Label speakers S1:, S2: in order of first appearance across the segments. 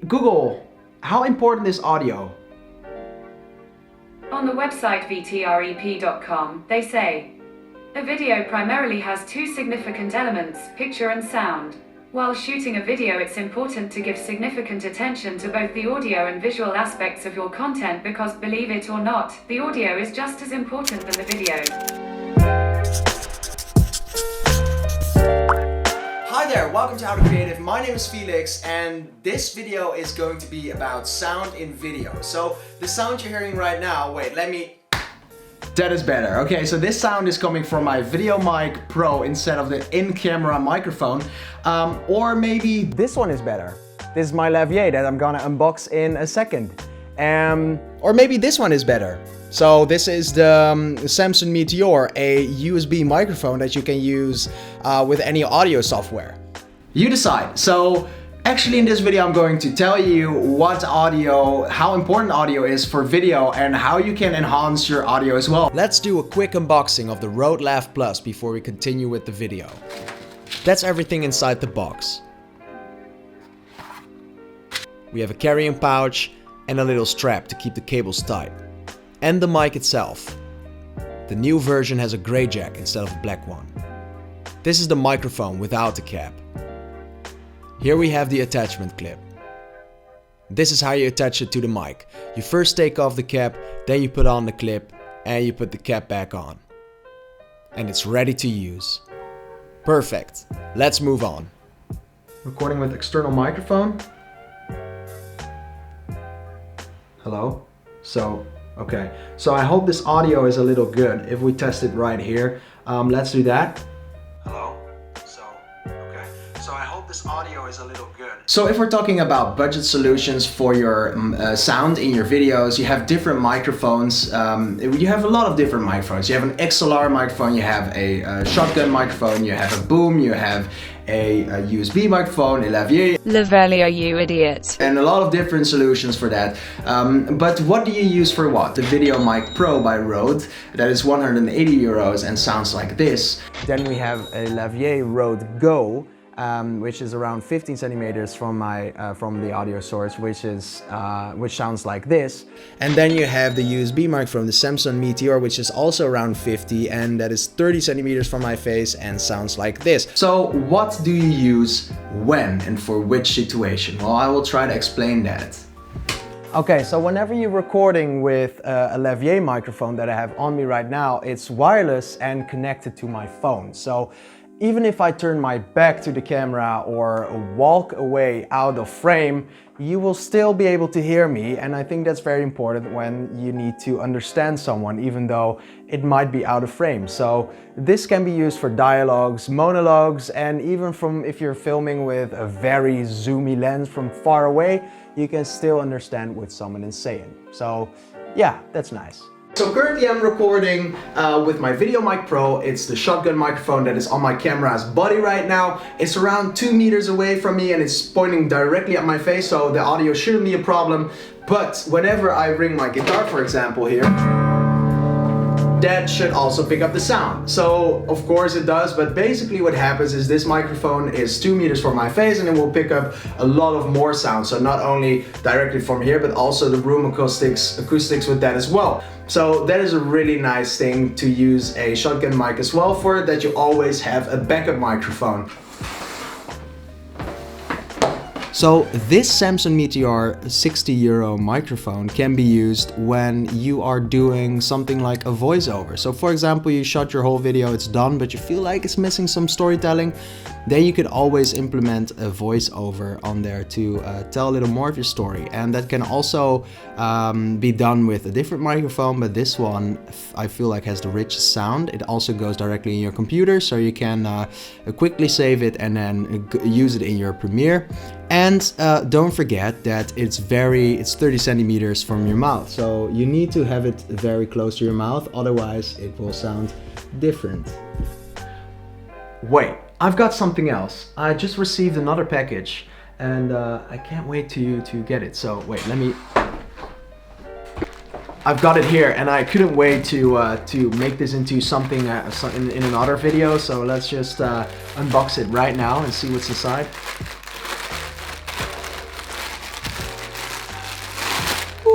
S1: Google, how important is audio?
S2: On the website vtrep.com, they say, a video primarily has two significant elements, picture and sound. While shooting a video, it's important to give significant attention to both the audio and visual aspects of your content because, believe it or not, the audio is just as important than the video.
S1: Hi there, welcome to How to Creative. My name is Felix and this video is going to be about sound in video. So the sound you're hearing right now, that is better. Okay, so this sound is coming from my VideoMic Pro instead of the in-camera microphone. Or maybe this one is better. This is my Lavelier that I'm gonna unbox in a second. Or maybe this one is better. So this is the Samson Meteor, a USB microphone that you can use with any audio software. You decide. So actually in this video I'm going to tell you how important audio is for video and how you can enhance your audio as well. Let's do a quick unboxing of the RodeLav Plus before we continue with the video. That's everything inside the box. We have a carrying pouch and a little strap to keep the cables tight. And the mic itself. The new version has a gray jack instead of a black one. This is the microphone without the cap. Here we have the attachment clip. This is how you attach it to the mic. You first take off the cap, then you put on the clip, and you put the cap back on. And it's ready to use. Perfect. Let's move on. Recording with external microphone. Hello? Okay, so I hope this audio is a little good. If we test it right here, let's do that. Hello? Okay, so I hope this audio is a little good. So if we're talking about budget solutions for your sound in your videos, you have different microphones. You have a lot of different microphones. You have an XLR microphone, you have a shotgun microphone, you have a boom, you have a USB microphone, a
S3: Lavelier, you idiot.
S1: And a lot of different solutions for that. But what do you use for what? The VideoMic Pro by Rode, that is 180 euros and sounds like this. Then we have a Lavelier Rode Go, which is around 15 centimeters from the audio source, which sounds like this. And then you have the USB microphone, the Samson Meteor, which is also around 50, and that is 30 centimeters from my face and sounds like this. So what do you use when and for which situation? Well, I will try to explain that. Okay, so whenever you're recording with a Lavalier microphone that I have on me right now, it's wireless and connected to my phone. So even if I turn my back to the camera or walk away out of frame, you will still be able to hear me, and I think that's very important when you need to understand someone, even though it might be out of frame. So this can be used for dialogues, monologues, and even if you're filming with a very zoomy lens from far away, you can still understand what someone is saying. So yeah, that's nice. So currently I'm recording with my VideoMic Pro. It's the shotgun microphone that is on my camera's body right now. It's around 2 meters away from me and it's pointing directly at my face, so the audio shouldn't be a problem. But whenever I bring my guitar, for example, here, that should also pick up the sound. So of course it does, but basically what happens is this microphone is 2 meters from my face and it will pick up a lot of more sound. So not only directly from here, but also the room acoustics with that as well. So that is a really nice thing to use a shotgun mic as well for, that you always have a backup microphone. So this Samson Meteor 60 euro microphone can be used when you are doing something like a voiceover. So for example, you shot your whole video, it's done, but you feel like it's missing some storytelling. Then you could always implement a voiceover on there to tell a little more of your story. And that can also be done with a different microphone, but this one I feel like has the richest sound. It also goes directly in your computer, so you can quickly save it and then use it in your Premiere. And don't forget that it's 30 centimeters from your mouth, so you need to have it very close to your mouth, otherwise it will sound different. Wait, I've got something else. I just received another package and I can't wait to get it. So wait, I've got it here and I couldn't wait to make this into something in another video. So let's just unbox it right now and see what's inside.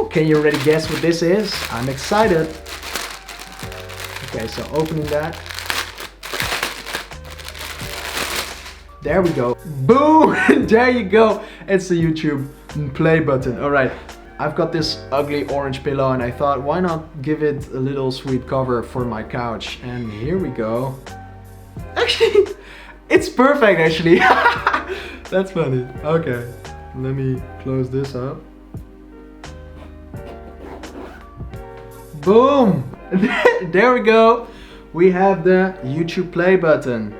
S1: can you already guess what this is? I'm excited. Okay, so opening that. There we go. Boom! There you go. It's the YouTube play button. All right. I've got this ugly orange pillow and I thought, why not give it a little sweet cover for my couch? And here we go. Actually, it's perfect actually. That's funny. Okay, let me close this up. Boom! There we go. We have the YouTube play button.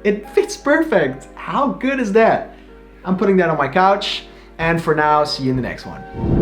S1: It fits perfect. How good is that? I'm putting that on my couch. And for now, see you in the next one.